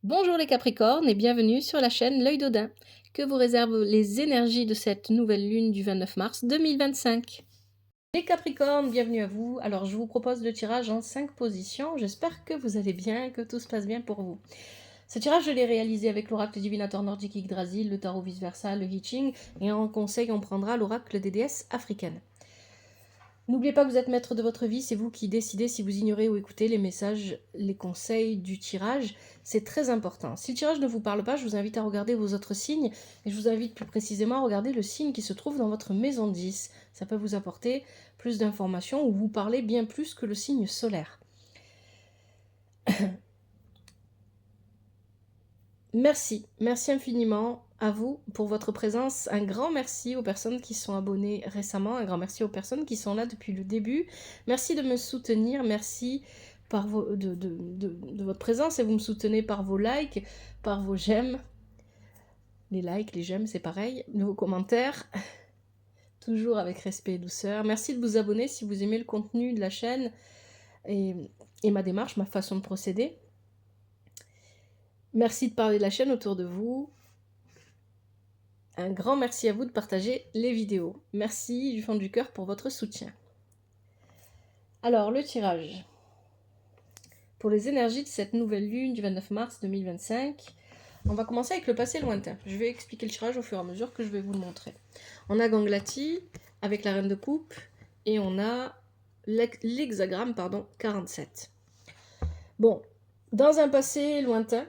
Bonjour les Capricornes et bienvenue sur la chaîne L'Œil d'Odin. Que vous réservent les énergies de cette nouvelle lune du 29 mars 2025? Les Capricornes, bienvenue à vous. Alors je vous propose le tirage en 5 positions. J'espère que vous allez bien, que tout se passe bien pour vous. Ce tirage, je l'ai réalisé avec l'oracle divinateur nordique Yggdrasil, le tarot vice-versa, le I Ching, et en conseil on prendra l'oracle des déesses africaines. N'oubliez pas que vous êtes maître de votre vie, c'est vous qui décidez si vous ignorez ou écoutez les messages, les conseils du tirage. C'est très important. Si le tirage ne vous parle pas, je vous invite à regarder vos autres signes et je vous invite plus précisément à regarder le signe qui se trouve dans votre maison 10. Ça peut vous apporter plus d'informations ou vous parler bien plus que le signe solaire. Merci infiniment à vous pour votre présence. Un grand merci aux personnes qui sont abonnées récemment, un grand merci aux personnes qui sont là depuis le début. Merci de me soutenir, merci de votre présence et vous me soutenez par vos likes, par vos j'aime. Les likes, les j'aime, c'est pareil, vos commentaires, toujours avec respect et douceur. Merci de vous abonner si vous aimez le contenu de la chaîne et ma démarche, ma façon de procéder. Merci de parler de la chaîne autour de vous. Un grand merci à vous de partager les vidéos. Merci du fond du cœur pour votre soutien. Alors, le tirage. Pour les énergies de cette nouvelle lune du 29 mars 2025, on va commencer avec le passé lointain. Je vais expliquer le tirage au fur et à mesure que je vais vous le montrer. On a Ganglati avec la reine de coupe et on a l'hexagramme 47. Bon, dans un passé lointain,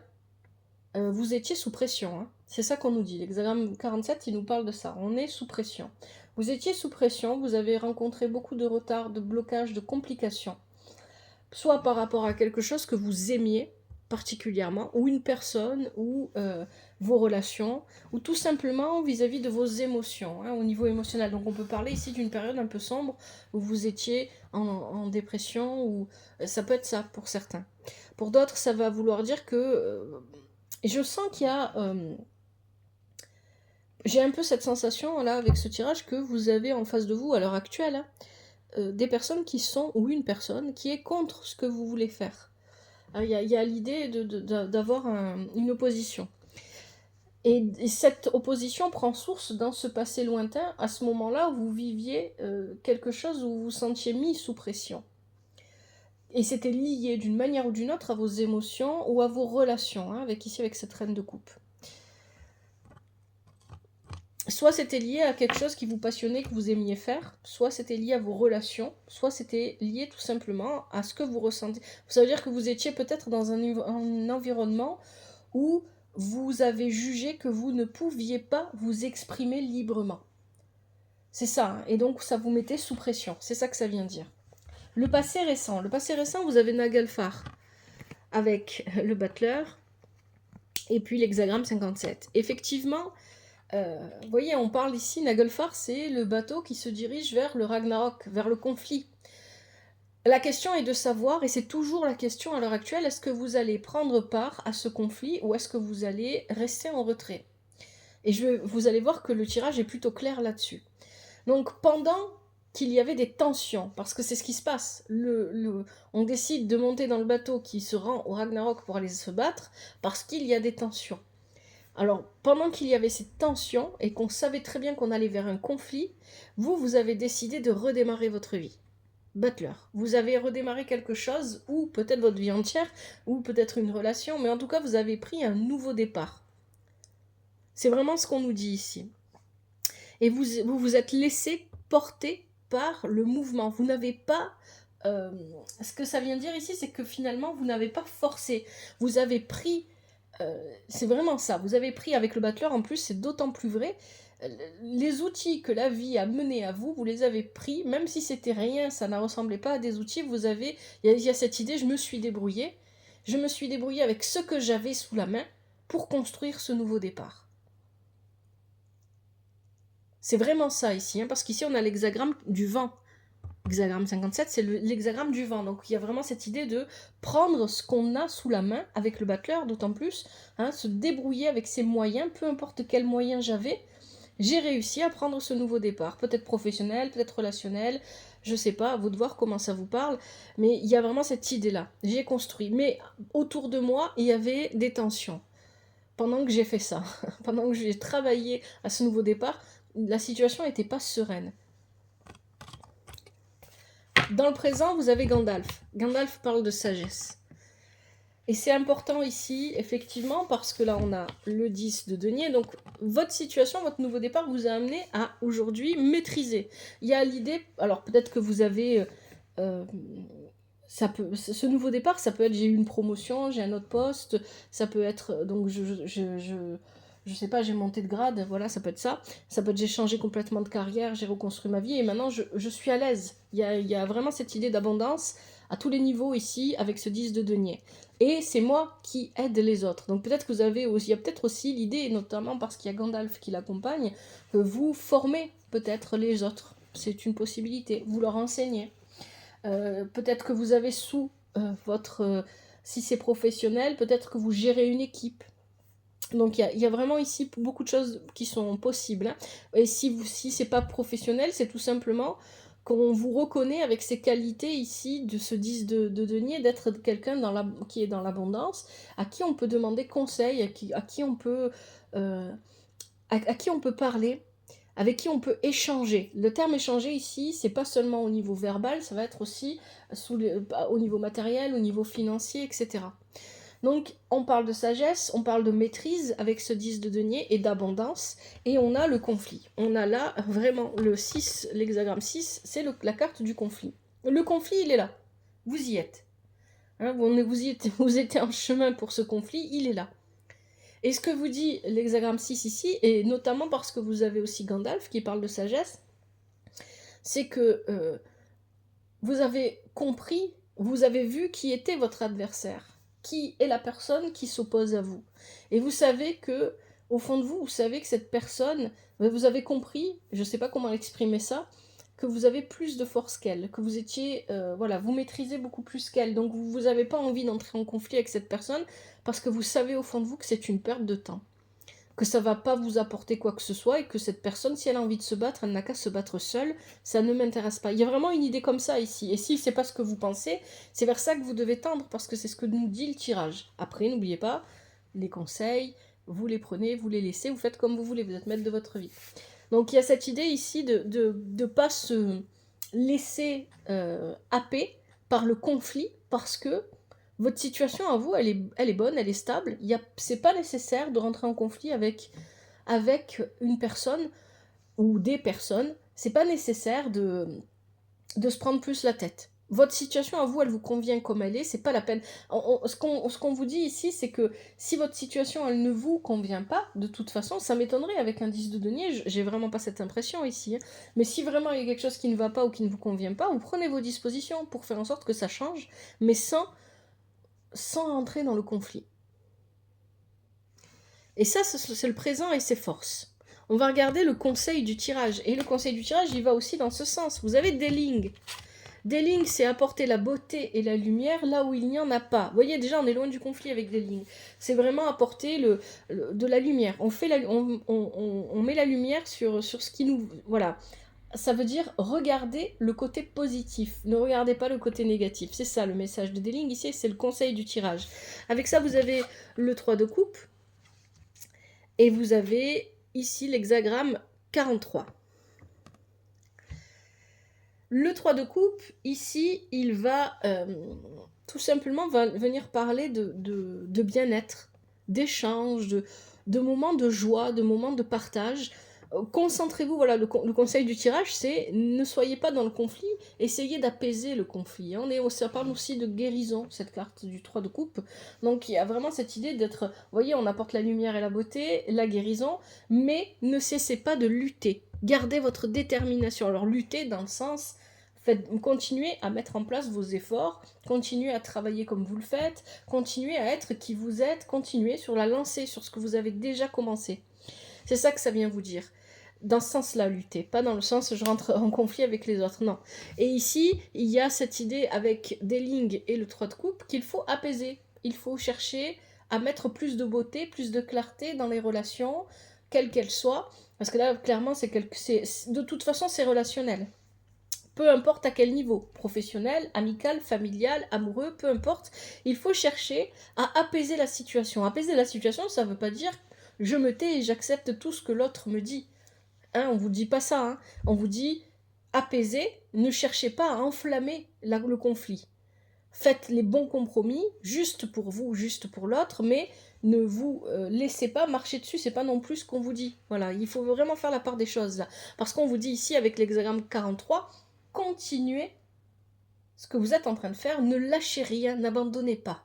vous étiez sous pression, hein. C'est ça qu'on nous dit. L'hexagramme 47, il nous parle de ça. On est sous pression. Vous étiez sous pression, vous avez rencontré beaucoup de retards, de blocages, de complications. Soit par rapport à quelque chose que vous aimiez particulièrement, ou une personne, ou vos relations, ou tout simplement vis-à-vis de vos émotions, hein, au niveau émotionnel. Donc on peut parler ici d'une période un peu sombre, où vous étiez en dépression, ou ça peut être ça pour certains. Pour d'autres, ça va vouloir dire que... je sens qu'il y a... j'ai un peu cette sensation là avec ce tirage que vous avez en face de vous à l'heure actuelle des personnes qui sont, ou une personne qui est contre ce que vous voulez faire. Il y a l'idée d'avoir une opposition. Et cette opposition prend source dans ce passé lointain, à ce moment-là où vous viviez quelque chose où vous vous sentiez mis sous pression. Et c'était lié d'une manière ou d'une autre à vos émotions ou à vos relations, hein, avec cette reine de coupe. Soit c'était lié à quelque chose qui vous passionnait, que vous aimiez faire, soit c'était lié à vos relations, soit c'était lié tout simplement à ce que vous ressentez. Ça veut dire que vous étiez peut-être dans un environnement où vous avez jugé que vous ne pouviez pas vous exprimer librement. C'est ça, hein, et donc ça vous mettait sous pression, c'est ça que ça vient dire. Le passé récent, vous avez Nagelfar avec le battleur et puis l'hexagramme 57. Effectivement, vous voyez, on parle ici, Nagelfar, c'est le bateau qui se dirige vers le Ragnarok, vers le conflit. La question est de savoir, et c'est toujours la question à l'heure actuelle, est-ce que vous allez prendre part à ce conflit ou est-ce que vous allez rester en retrait? Et vous allez voir que le tirage est plutôt clair là-dessus. Donc pendant qu'il y avait des tensions, parce que c'est ce qui se passe, on décide de monter dans le bateau qui se rend au Ragnarok pour aller se battre, parce qu'il y a des tensions. Alors, pendant qu'il y avait cette tension et qu'on savait très bien qu'on allait vers un conflit, vous avez décidé de redémarrer votre vie. Battleur, vous avez redémarré quelque chose, ou peut-être votre vie entière, ou peut-être une relation, mais en tout cas, vous avez pris un nouveau départ. C'est vraiment ce qu'on nous dit ici. Et vous êtes laissé porter par le mouvement. Vous n'avez pas... ce que ça vient dire ici, c'est que finalement, vous n'avez pas forcé. Vous avez pris... c'est vraiment ça, vous avez pris avec le battleur, en plus c'est d'autant plus vrai, les outils que la vie a menés à vous, vous les avez pris, même si c'était rien, ça ne ressemblait pas à des outils, il y a cette idée, je me suis débrouillée avec ce que j'avais sous la main pour construire ce nouveau départ. C'est vraiment ça ici, hein, parce qu'ici on a l'hexagramme du vent. L'hexagramme 57, c'est l'hexagramme du vent. Donc il y a vraiment cette idée de prendre ce qu'on a sous la main avec le battleur, d'autant plus, hein, se débrouiller avec ses moyens, peu importe quels moyens j'avais, j'ai réussi à prendre ce nouveau départ. Peut-être professionnel, peut-être relationnel, je sais pas, à vous de voir comment ça vous parle, mais il y a vraiment cette idée-là. J'ai construit, mais autour de moi, il y avait des tensions. Pendant que j'ai fait ça, pendant que j'ai travaillé à ce nouveau départ, la situation n'était pas sereine. Dans le présent, vous avez Gandalf. Gandalf parle de sagesse. Et c'est important ici, effectivement, parce que là, on a le 10 de denier. Donc, votre situation, votre nouveau départ vous a amené à, aujourd'hui, maîtriser. Il y a l'idée, alors peut-être que vous avez... ce nouveau départ, ça peut être j'ai eu une promotion, j'ai un autre poste, ça peut être, donc je sais pas, j'ai monté de grade, voilà, ça peut être ça. Ça peut être j'ai changé complètement de carrière, j'ai reconstruit ma vie et maintenant je suis à l'aise. Il y a vraiment cette idée d'abondance à tous les niveaux ici avec ce 10 de denier. Et c'est moi qui aide les autres. Donc peut-être que vous avez aussi, il y a peut-être aussi l'idée, notamment parce qu'il y a Gandalf qui l'accompagne, que vous formez peut-être les autres. C'est une possibilité. Vous leur enseignez. Peut-être que vous avez sous votre... si c'est professionnel, peut-être que vous gérez une équipe. Donc il y a vraiment ici beaucoup de choses qui sont possibles. Hein. Et si c'est pas professionnel, c'est tout simplement qu'on vous reconnaît avec ces qualités ici de ce 10 de denier, d'être quelqu'un qui est dans l'abondance, à qui on peut demander conseil, à qui on peut parler, avec qui on peut échanger. Le terme échanger ici, c'est pas seulement au niveau verbal, ça va être aussi au niveau matériel, au niveau financier, etc. Donc, on parle de sagesse, on parle de maîtrise avec ce 10 de denier et d'abondance, et on a le conflit. On a là vraiment le 6, l'hexagramme 6, c'est la carte du conflit. Le conflit, il est là. Vous y êtes. Hein, vous étiez en chemin pour ce conflit, il est là. Et ce que vous dit l'hexagramme 6 ici, et notamment parce que vous avez aussi Gandalf qui parle de sagesse, c'est que vous avez compris, vous avez vu qui était votre adversaire, qui est la personne qui s'oppose à vous. Et vous savez que, au fond de vous, vous savez que cette personne, vous avez compris, je ne sais pas comment exprimer ça, que vous avez plus de force qu'elle, que vous étiez, voilà, vous maîtrisez beaucoup plus qu'elle, donc vous n'avez pas envie d'entrer en conflit avec cette personne, parce que vous savez au fond de vous que c'est une perte de temps, que ça va pas vous apporter quoi que ce soit, et que cette personne, si elle a envie de se battre, elle n'a qu'à se battre seule, ça ne m'intéresse pas. Il y a vraiment une idée comme ça ici, et si c'est pas ce que vous pensez, c'est vers ça que vous devez tendre, parce que c'est ce que nous dit le tirage. Après, n'oubliez pas, les conseils, vous les prenez, vous les laissez, vous faites comme vous voulez, vous êtes maître de votre vie. Donc il y a cette idée ici de pas se laisser happer par le conflit, parce que votre situation à vous, elle est bonne, elle est stable. C'est pas nécessaire de rentrer en conflit avec une personne ou des personnes. C'est pas nécessaire de se prendre plus la tête. Votre situation à vous, elle vous convient comme elle est, c'est pas la peine. Ce qu'on vous dit ici, c'est que si votre situation, elle ne vous convient pas, de toute façon, ça m'étonnerait avec un 10 de denier, j'ai vraiment pas cette impression ici. Hein. Mais si vraiment il y a quelque chose qui ne va pas ou qui ne vous convient pas, vous prenez vos dispositions pour faire en sorte que ça change, mais sans rentrer dans le conflit. Et ça, c'est le présent et ses forces. On va regarder le conseil du tirage. Et le conseil du tirage, il va aussi dans ce sens. Vous avez des lignes. Des lignes, c'est apporter la beauté et la lumière là où il n'y en a pas. Vous voyez, déjà, on est loin du conflit avec des lignes. C'est vraiment apporter de la lumière. On met la lumière sur ce qui nous... Voilà. Ça veut dire regarder le côté positif. Ne regardez pas le côté négatif. C'est ça le message de Deling ici, c'est le conseil du tirage. Avec ça, vous avez le 3 de coupe. Et vous avez ici l'hexagramme 43. Le 3 de coupe, ici, il va tout simplement venir parler de bien-être, d'échange, de moments de joie, de moments de partage. Concentrez-vous, voilà, le conseil du tirage, c'est ne soyez pas dans le conflit, essayez d'apaiser le conflit. Hein. Ça parle aussi de guérison, cette carte du 3 de coupe. Donc il y a vraiment cette idée d'être, vous voyez, on apporte la lumière et la beauté, la guérison, mais ne cessez pas de lutter. Gardez votre détermination. Alors lutter dans le sens, continuez à mettre en place vos efforts, continuez à travailler comme vous le faites, continuez à être qui vous êtes, continuez sur la lancée, sur ce que vous avez déjà commencé. C'est ça que ça vient vous dire. Dans ce sens-là, lutter. Pas dans le sens je rentre en conflit avec les autres, non. Et ici, il y a cette idée avec des lignes et le 3 de coupe qu'il faut apaiser. Il faut chercher à mettre plus de beauté, plus de clarté dans les relations, quelles qu'elles soient. Parce que là, clairement, de toute façon, c'est relationnel. peu importe à quel niveau, professionnel, amical, familial, amoureux, peu importe, il faut chercher à apaiser la situation. Apaiser la situation, ça ne veut pas dire je me tais et j'accepte tout ce que l'autre me dit. Hein, on ne vous dit pas ça, hein. On vous dit apaiser, ne cherchez pas à enflammer le conflit. Faites les bons compromis, juste pour vous, juste pour l'autre, mais ne vous laissez pas marcher dessus, c'est pas non plus ce qu'on vous dit. Voilà, il faut vraiment faire la part des choses là. Parce qu'on vous dit ici avec l'hexagramme 43, continuez ce que vous êtes en train de faire, ne lâchez rien, n'abandonnez pas.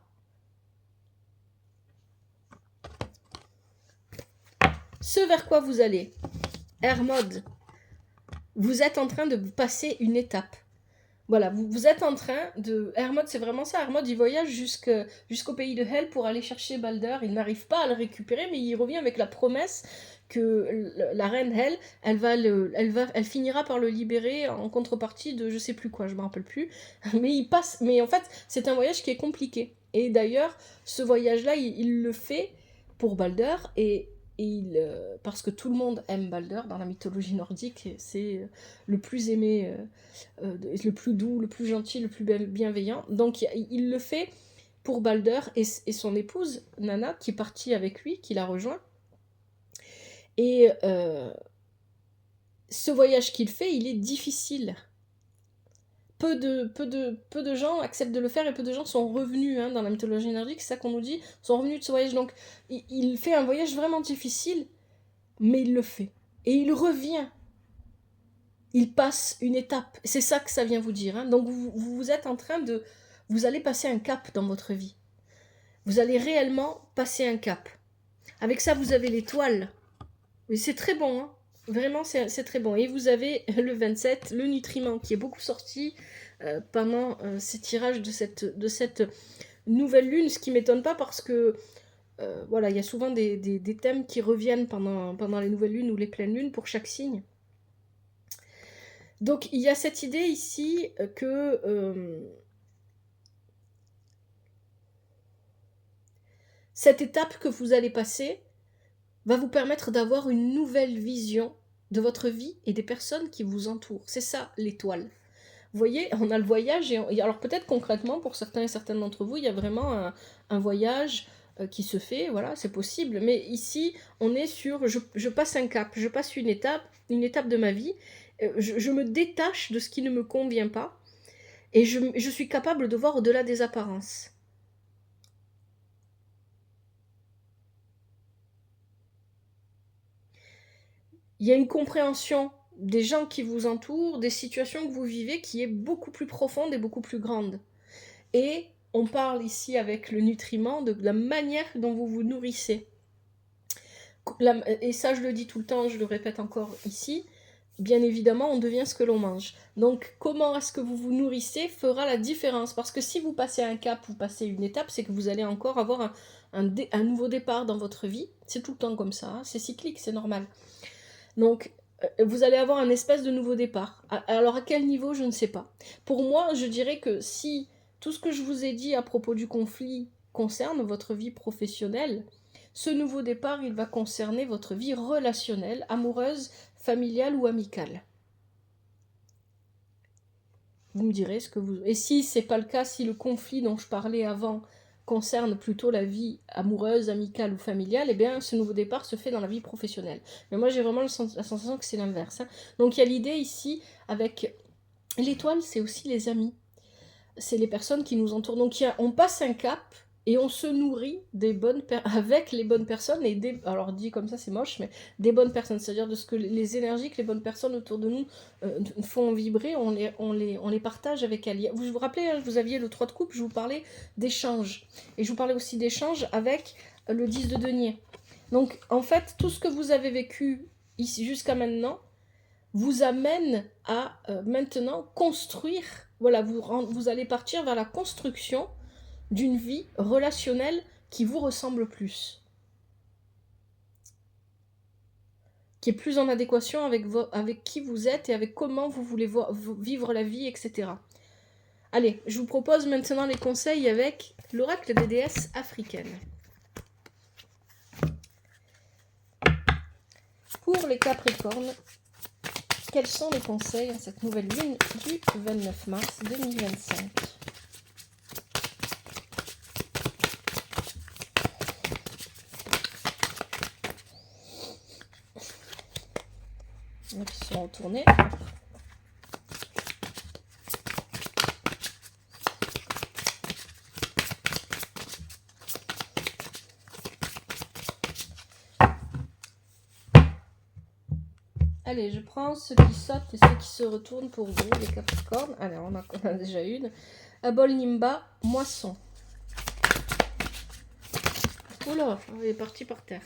Ce vers quoi vous allez, Hermode, vous êtes en train de passer une étape. Voilà, vous êtes en train de... Hermode, c'est vraiment ça. Hermode, il voyage jusqu'au pays de Hel pour aller chercher Balder. Il n'arrive pas à le récupérer, mais il revient avec la promesse que la reine Hel, elle finira par le libérer en contrepartie de je sais plus quoi, je me rappelle plus. Mais en fait, c'est un voyage qui est compliqué. Et d'ailleurs, ce voyage-là, il le fait pour Balder parce que tout le monde aime Balder dans la mythologie nordique. C'est le plus aimé... le plus doux, le plus gentil, le plus bienveillant. Donc il le fait pour Balder et son épouse, Nana, qui est partie avec lui, qui l'a rejoint. Et ce voyage qu'il fait, il est difficile. Peu de gens acceptent de le faire et peu de gens sont revenus dans la mythologie nordique, c'est ça qu'on nous dit, sont revenus de ce voyage. Donc il fait un voyage vraiment difficile, mais il le fait. Et il revient. Il passe une étape. C'est ça que ça vient vous dire. Hein. Donc vous êtes en train de... Vous allez passer un cap dans votre vie. Vous allez réellement passer un cap. Avec ça, vous avez l'étoile. Mais c'est très bon. Hein. Vraiment, c'est très bon. Et vous avez le 27, le nutriment, qui est beaucoup sorti pendant ces tirages de cette nouvelle lune. Ce qui ne m'étonne pas parce que voilà, il y a souvent des thèmes qui reviennent pendant les nouvelles lunes ou les pleines lunes pour chaque signe. Donc, il y a cette idée ici que cette étape que vous allez passer va vous permettre d'avoir une nouvelle vision de votre vie et des personnes qui vous entourent. C'est ça, l'étoile. Vous voyez, on a le voyage, alors peut-être concrètement, pour certains et certaines d'entre vous, il y a vraiment un voyage qui se fait, voilà, c'est possible, mais ici, on est sur, je passe un cap, je passe une étape de ma vie, je me détache de ce qui ne me convient pas et je suis capable de voir au-delà des apparences. Il y a une compréhension des gens qui vous entourent, des situations que vous vivez qui est beaucoup plus profonde et beaucoup plus grande. Et on parle ici avec le nutriment de la manière dont vous vous nourrissez. Et ça, je le dis tout le temps, je le répète encore ici, bien évidemment, on devient ce que l'on mange. Donc, comment est-ce que vous vous nourrissez fera la différence. Parce que si vous passez un cap, vous passez une étape, c'est que vous allez encore avoir un nouveau départ dans votre vie. C'est tout le temps comme ça, hein. C'est cyclique, c'est normal. Donc, vous allez avoir un espèce de nouveau départ. Alors, à quel niveau, je ne sais pas. Pour moi, je dirais que si tout ce que je vous ai dit à propos du conflit concerne votre vie professionnelle, ce nouveau départ, il va concerner votre vie relationnelle, amoureuse, familiale ou amicale. Vous me direz ce que vous... Et si ce n'est pas le cas, si le conflit dont je parlais avant concerne plutôt la vie amoureuse, amicale ou familiale, eh bien ce nouveau départ se fait dans la vie professionnelle. Mais moi j'ai vraiment la sensation que c'est l'inverse. Hein. Donc il y a l'idée ici avec l'étoile, c'est aussi les amis. C'est les personnes qui nous entourent. Donc on passe un cap et on se nourrit avec les bonnes personnes et alors dit comme ça c'est moche, mais des bonnes personnes, c'est-à-dire de ce que les énergies que les bonnes personnes autour de nous font vibrer, on les partage avec elles. Vous vous rappelez, hein, vous aviez le 3 de coupe, je vous parlais d'échange. Et je vous parlais aussi d'échange avec le 10 de denier. Donc en fait, tout ce que vous avez vécu ici jusqu'à maintenant vous amène à maintenant construire, voilà, vous allez partir vers la construction d'une vie relationnelle qui vous ressemble plus, qui est plus en adéquation avec qui vous êtes et avec comment vous voulez vivre la vie, etc. Allez, je vous propose maintenant les conseils avec l'oracle des déesses africaines. Pour les Capricornes, quels sont les conseils en cette nouvelle lune du 29 mars 2025? Donc, ils sont retournés. Allez, je prends ceux qui sautent et ceux qui se retournent pour vous, les Capricornes. Allez, on a déjà une. Abol Nimba, moisson. Oula, il est parti par terre.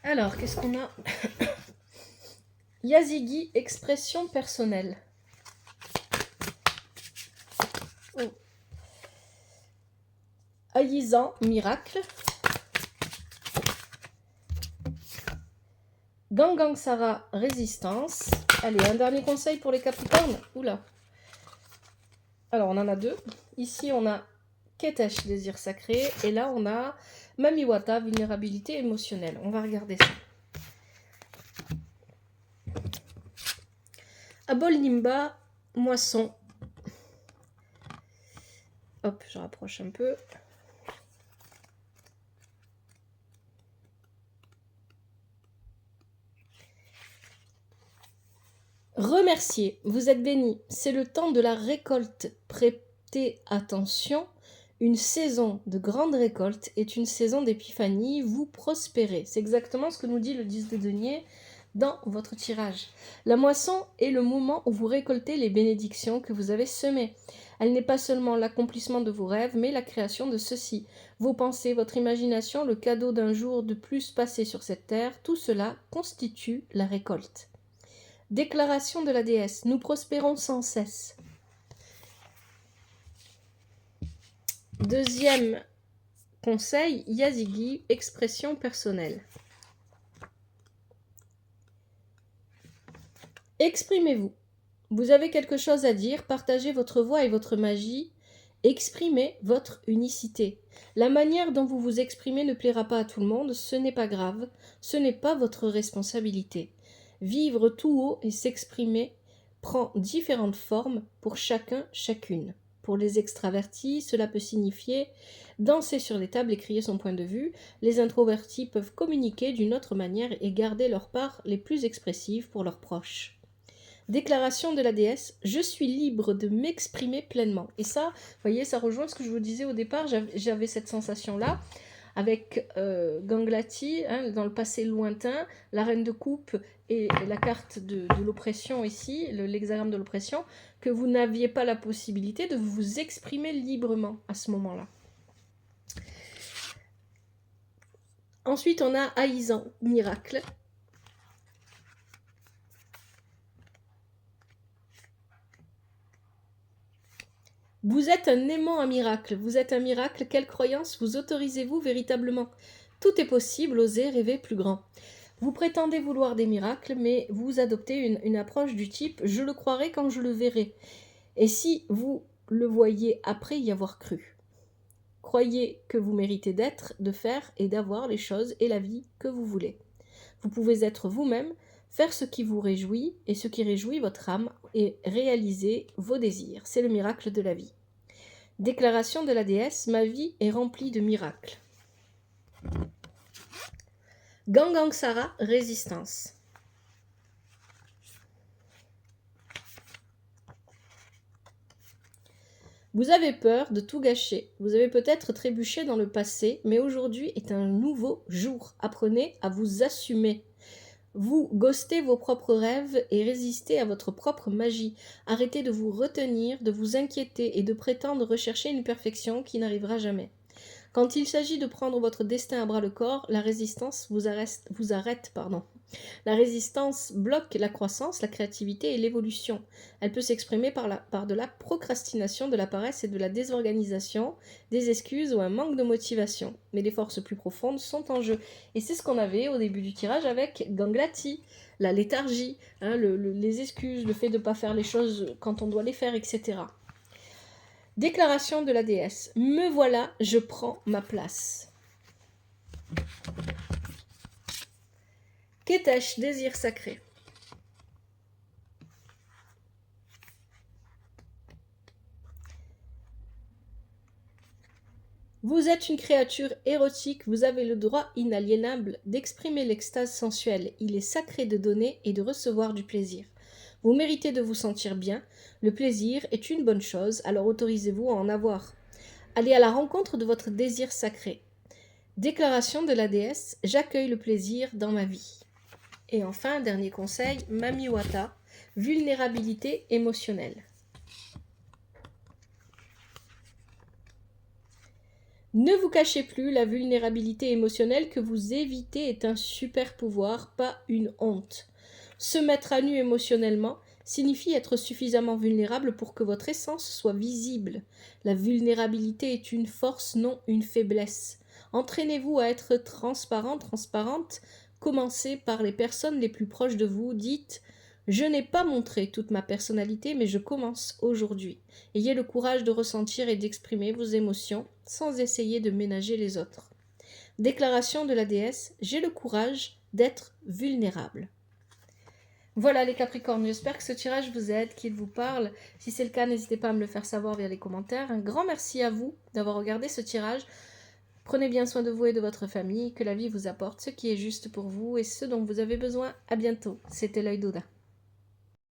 Alors, qu'est-ce qu'on a? Yazigi, expression personnelle. Oh. Aïzan, miracle. Gangangsara, résistance. Allez, un dernier conseil pour les Capricornes. Oula. Alors, on en a deux. Ici, on a Ketesh, désir sacré. Et là, on a Mamiwata, vulnérabilité émotionnelle. On va regarder ça. Abol Nimba, moisson. Hop, je rapproche un peu. Remerciez, vous êtes bénis. C'est le temps de la récolte. Prêtez attention. Une saison de grande récolte est une saison d'épiphanie. Vous prospérez. C'est exactement ce que nous dit le 10 de denier dans votre tirage. La moisson est le moment où vous récoltez les bénédictions que vous avez semées. Elle n'est pas seulement l'accomplissement de vos rêves, mais la création de ceux-ci. Vos pensées, votre imagination, le cadeau d'un jour de plus passé sur cette terre, tout cela constitue la récolte. Déclaration de la déesse. Nous prospérons sans cesse. Deuxième conseil, Yazigi, expression personnelle. Exprimez-vous. Vous avez quelque chose à dire, partagez votre voix et votre magie, exprimez votre unicité. La manière dont vous vous exprimez ne plaira pas à tout le monde, ce n'est pas grave, ce n'est pas votre responsabilité. Vivre tout haut et s'exprimer prend différentes formes pour chacun, chacune. Pour les extravertis, cela peut signifier danser sur les tables et crier son point de vue. Les introvertis peuvent communiquer d'une autre manière et garder leur part les plus expressives pour leurs proches. Déclaration de la déesse, je suis libre de m'exprimer pleinement. Et ça, vous voyez, ça rejoint ce que je vous disais au départ, j'avais cette sensation-là. Avec Ganglati, hein, dans le passé lointain, la reine de coupe et la carte de l'oppression ici, l'hexagramme de l'oppression, que vous n'aviez pas la possibilité de vous exprimer librement à ce moment-là. Ensuite, on a Aïzan, miracle. Vous êtes un aimant à miracle, vous êtes un miracle, quelle croyance vous autorisez-vous véritablement? Tout est possible, osez rêver plus grand. Vous prétendez vouloir des miracles, mais vous adoptez une approche du type « je le croirai quand je le verrai ». Et si vous le voyez après y avoir cru? Croyez que vous méritez d'être, de faire et d'avoir les choses et la vie que vous voulez. Vous pouvez être vous-même, faire ce qui vous réjouit et ce qui réjouit votre âme et réaliser vos désirs. C'est le miracle de la vie. Déclaration de la déesse, ma vie est remplie de miracles. Gangangsara, résistance. Vous avez peur de tout gâcher. Vous avez peut-être trébuché dans le passé, mais aujourd'hui est un nouveau jour. Apprenez à vous assumer. Vous ghostez vos propres rêves et résistez à votre propre magie. Arrêtez de vous retenir, de vous inquiéter et de prétendre rechercher une perfection qui n'arrivera jamais. Quand il s'agit de prendre votre destin à bras-le-corps, la résistance vous arrête. La résistance bloque la croissance, la créativité et l'évolution. Elle peut s'exprimer par de la procrastination, de la paresse et de la désorganisation, des excuses ou un manque de motivation. Mais les forces plus profondes sont en jeu. Et c'est ce qu'on avait au début du tirage avec Ganglati, la léthargie, hein, les excuses, le fait de ne pas faire les choses quand on doit les faire, etc. Déclaration de la déesse. Me voilà, je prends ma place. Ketesh, désir sacré. Vous êtes une créature érotique, vous avez le droit inaliénable d'exprimer l'extase sensuelle. Il est sacré de donner et de recevoir du plaisir. Vous méritez de vous sentir bien. Le plaisir est une bonne chose, alors autorisez-vous à en avoir. Allez à la rencontre de votre désir sacré. Déclaration de la déesse, j'accueille le plaisir dans ma vie. Et enfin, dernier conseil, Mamiwata, vulnérabilité émotionnelle. Ne vous cachez plus, la vulnérabilité émotionnelle que vous évitez est un super pouvoir, pas une honte. Se mettre à nu émotionnellement signifie être suffisamment vulnérable pour que votre essence soit visible. La vulnérabilité est une force, non une faiblesse. Entraînez-vous à être transparent, transparente. Commencez par les personnes les plus proches de vous. Dites « Je n'ai pas montré toute ma personnalité, mais je commence aujourd'hui. » Ayez le courage de ressentir et d'exprimer vos émotions sans essayer de ménager les autres. Déclaration de la déesse, j'ai le courage d'être vulnérable. Voilà les Capricornes, j'espère que ce tirage vous aide, qu'il vous parle. Si c'est le cas, n'hésitez pas à me le faire savoir via les commentaires. Un grand merci à vous d'avoir regardé ce tirage. Prenez bien soin de vous et de votre famille, que la vie vous apporte ce qui est juste pour vous et ce dont vous avez besoin. À bientôt, c'était l'œil d'Oda.